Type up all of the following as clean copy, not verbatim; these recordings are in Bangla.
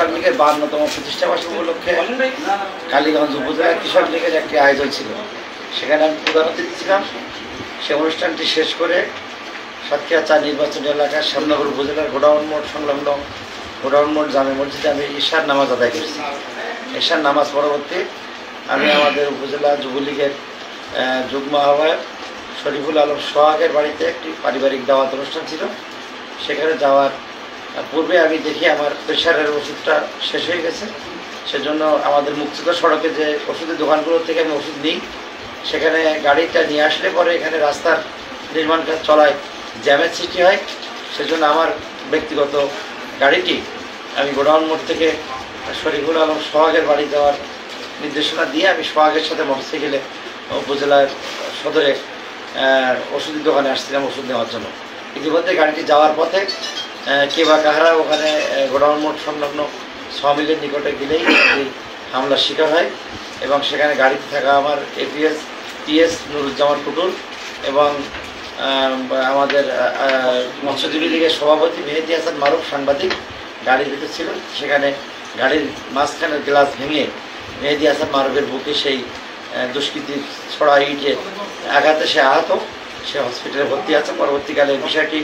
কৃষক লীগের 52তম প্রতিষ্ঠা বার্ষিকী উপলক্ষে কালীগঞ্জ উপজেলা কৃষক লীগের একটি আয়োজন ছিল, সেখানে আমি প্রধান অতিথি ছিলাম। সে অনুষ্ঠানটি শেষ করে সাতক্ষীরা 4 নির্বাচনী এলাকার শ্যামনগর উপজেলার গোডাউন মোড় সংলগ্ন গোডাউন মোড় জামে মসজিদে আমি ঈশার নামাজ আদায় করেছি। ঈশার নামাজ পরবর্তী আমি আমাদের উপজেলা যুবলীগের যুগ্ম আহ্বায়ক শরীফুল আলম সোহাগের বাড়িতে একটি পারিবারিক দাওয়াত অনুষ্ঠান ছিল। সেখানে যাওয়ার পূর্বে আমি দেখি আমার প্রেশারের ওষুধটা শেষ হয়ে গেছে। সেজন্য আমাদের মুক্তিযোদ্ধা সড়কে যে ওষুধের দোকানগুলো থেকে আমি ওষুধ নিই, সেখানে গাড়িটা নিয়ে আসলে পরে এখানে রাস্তার নির্মাণ কাজ চলায় জ্যামের সৃষ্টি হয়। সেজন্য আমার ব্যক্তিগত গাড়িটি আমি গোডাউন মোড় থেকে শরীফুল আলম সোহাগের বাড়ি যাওয়ার নির্দেশনা দিয়ে আমি সোহাগের সাথে মোটরসাইকেলে উপজেলার সদরে ওষুধের দোকানে আসছিলাম ওষুধ নেওয়ার জন্য। ইতিমধ্যে গাড়িটি যাওয়ার পথে কে বা কাহারা ওখানে গোডাউন মোড় সংলগ্ন সমিলের নিকটে গেলেই হামলার শিকার হয় এবং সেখানে গাড়িতে থাকা আমার এপিএস টিএস নুরুজ্জামান পুটুল এবং আমাদের মৎস্যজীবী লীগের সভাপতি মেহেদি হাসান মারুফ সাংবাদিক গাড়ির ভিতরে ছিল। সেখানে গাড়ির মাঝখানের গ্লাস ভেঙে মেহেদি হাসান মারুফের বুকে সেই দুষ্কৃতির ছড়া ইটে আঘাতে সে আহত, সে হসপিটালে ভর্তি আছে। পরবর্তীকালে বিষয়টি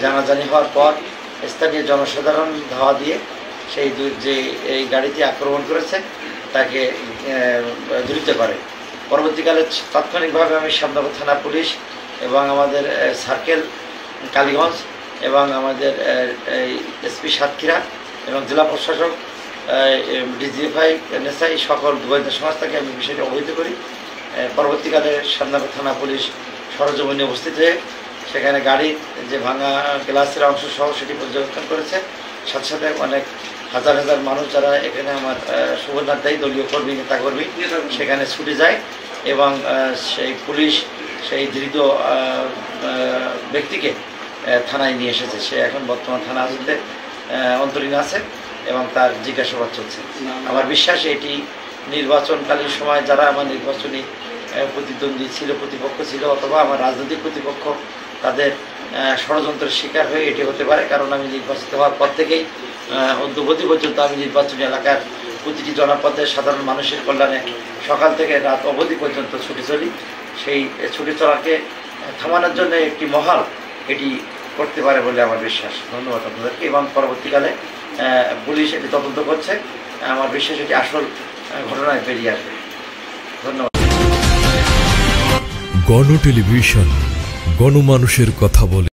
জানাজানি হওয়ার পর স্থানীয় জনসাধারণ ধাওয়া দিয়ে সেই যে এই গাড়িটি আক্রমণ করেছে তাকে ধৃত করে। পরবর্তীকালে তাৎক্ষণিকভাবে আমি শ্যামনগর থানা পুলিশ এবং আমাদের সার্কেল কালীগঞ্জ এবং আমাদের এসপি সাতক্ষীরা এবং জেলা প্রশাসক ডিজিএফআই এনএসআই সকল গোয়েন্দা সংস্থাকে আমি বিষয়টি অবহিত করি। পরবর্তীকালে শ্যামনগর থানা পুলিশ সরজমিনে উপস্থিত হয়ে সেখানে গাড়ির যে ভাঙা গ্লাসের অংশ সহ সেটি পর্যবেক্ষণ করেছে। সাথে সাথে অনেক হাজার হাজার মানুষ যারা এখানে আমার শুভেচ্ছাদায়ী দলীয় কর্মী নেতাকর্মী সেখানে ছুটে যায় এবং সেই পুলিশ সেই ধৃত ব্যক্তিকে থানায় নিয়ে এসেছে। সে এখন বর্তমান থানা হাজতে অন্তরীণ আছে এবং তার জিজ্ঞাসাবাদ চলছে। আমার বিশ্বাস এটি নির্বাচনকালীন সময় যারা আমার নির্বাচনী প্রতিদ্বন্দ্বী ছিল, প্রতিপক্ষ ছিল অথবা আমার রাজনৈতিক প্রতিপক্ষ, তাদের ষড়যন্ত্রের শিকার হয়ে এটি হতে পারে। কারণ আমি নির্বাচিত হওয়ার পর থেকেই অদ্যবধি পর্যন্ত আমি নির্বাচনী এলাকার প্রতিটি জনপদে সাধারণ মানুষের কল্যাণে সকাল থেকে রাত অবধি পর্যন্ত ছুটে চলি। সেই ছুটে চলাকে থামানোর জন্য একটি মহল এটি করতে পারে বলে আমার বিশ্বাস। ধন্যবাদ আপনাদেরকে এবং পরবর্তীকালে পুলিশ এটি তদন্ত করছে। আমার বিশ্বাস এটি আসল ঘটনায় বেরিয়ে আসবে। ধন্যবাদ। গণ টেলিভিশন, গণমানুষের কথা বলে।